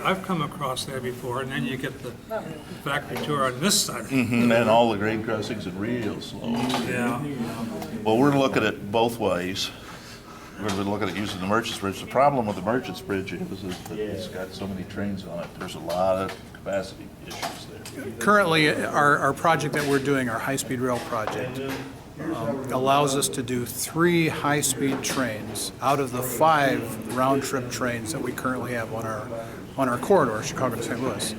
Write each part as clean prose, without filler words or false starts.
I've come across there before, and then you get the factory tour on this side. And then all the grade crossings are real slow. Yeah. Well, we're looking at both ways. We're going to be looking at using the Merchants Bridge. The problem with the Merchants Bridge is that it's got so many trains on it. There's a lot of capacity issues there. Currently, our project that we're doing, our high-speed rail project, allows us to do 3 high-speed trains out of the 5 round-trip trains that we currently have on our corridor, Chicago to St. Louis.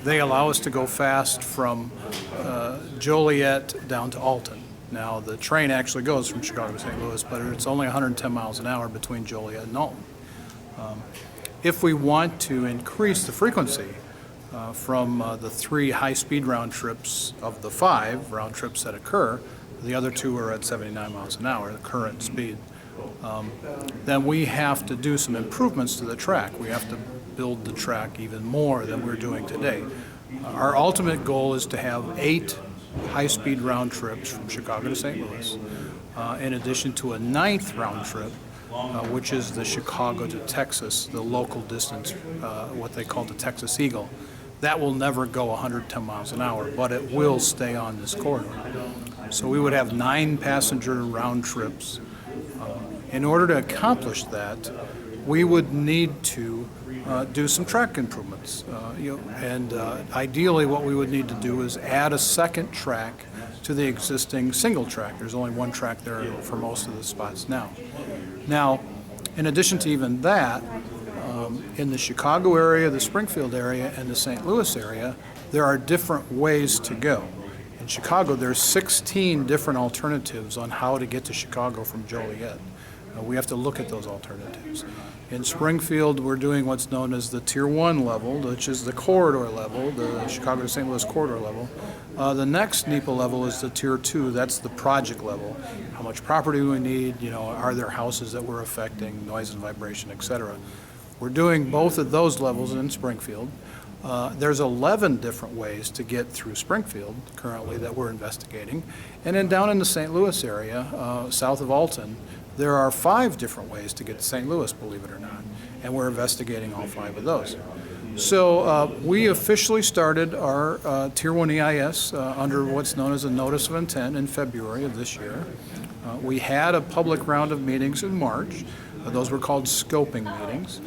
They allow us to go fast from Joliet down to Alton. Now, the train actually goes from Chicago to St. Louis, but it's only 110 miles an hour between Joliet and Alton. If we want to increase the frequency from the 3 high-speed round trips of the 5 round trips that occur, the other 2 are at 79 miles an hour, the current speed, then we have to do some improvements to the track. We have to build the track even more than we're doing today. Our ultimate goal is to have 8 high-speed round trips from Chicago to St. Louis, in addition to a 9th round trip, which is the Chicago to Texas, the local distance, what they call the Texas Eagle. That will never go 110 miles an hour, but it will stay on this corridor. So we would have 9 passenger round trips. In order to accomplish that, we would need to do some track improvements. Ideally what we would need to do is add a second track to the existing single track. There's only 1 track there for most of the spots now. Now, in addition to even that, in the Chicago area, the Springfield area, and the St. Louis area, there are different ways to go. In Chicago, there's 16 different alternatives on how to get to Chicago from Joliet. We have to look at those alternatives. In Springfield, we're doing what's known as the Tier 1 level, which is the corridor level, the Chicago to St. Louis corridor level. The next NEPA level is the Tier 2, that's the project level. How much property do we need, are there houses that we're affecting, noise and vibration, etc. We're doing both of those levels in Springfield. There's 11 different ways to get through Springfield currently that we're investigating. And then down in the St. Louis area, south of Alton, there are 5 different ways to get to St. Louis, believe it or not, and we're investigating all 5 of those. So we officially started our Tier 1 EIS under what's known as a Notice of Intent in February of this year. We had a public round of meetings in March. Those were called scoping meetings,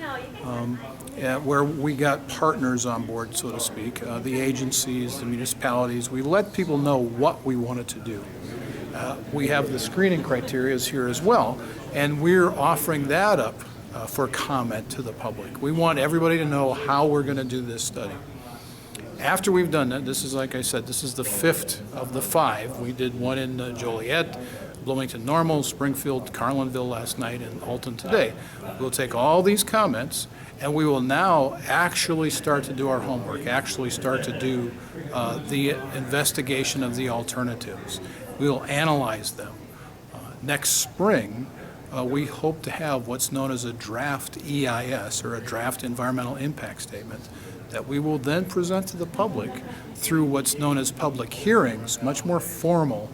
where we got partners on board, so to speak, the agencies, the municipalities. We let people know what we wanted to do. We have the screening criteria here as well, and we're offering that up for comment to the public. We want everybody to know how we're going to do this study. After we've done that, this is, like I said, this is the 5th of the 5. We did one in Joliet, Bloomington Normal, Springfield, Carlinville last night, and Alton today. We'll take all these comments, and we will now actually start to do our homework, actually start to do the investigation of the alternatives. We will analyze them. Next spring, we hope to have what's known as a draft EIS, or a draft environmental impact statement, that we will then present to the public through what's known as public hearings, much more formal.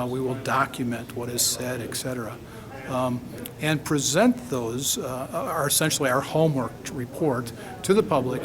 We will document what is said, etc., and present those, are essentially our homework report to the public,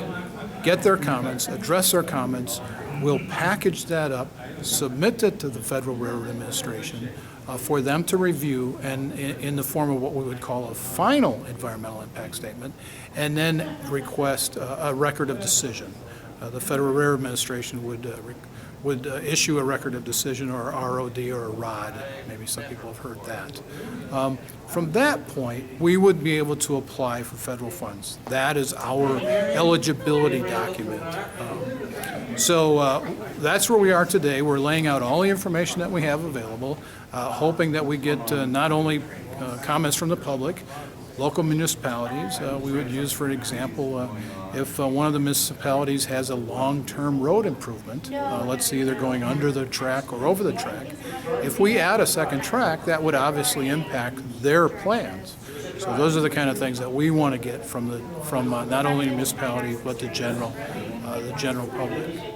get their comments, address their comments. We'll package that up, submit it to the Federal Railroad Administration for them to review, and in the form of what we would call a final environmental impact statement, and then request a record of decision. The Federal Railroad Administration would issue a record of decision, or a ROD, or a ROD. Maybe some people have heard that. From that point, we would be able to apply for federal funds. That is our eligibility document. So that's where we are today. We're laying out all the information that we have available, hoping that we get not only comments from the public, local municipalities. We would use, for example, if one of the municipalities has a long-term road improvement, let's say either going under the track or over the track, if we add a second track, that would obviously impact their plans. So those are the kind of things that we want to get from not only the municipality but the general public.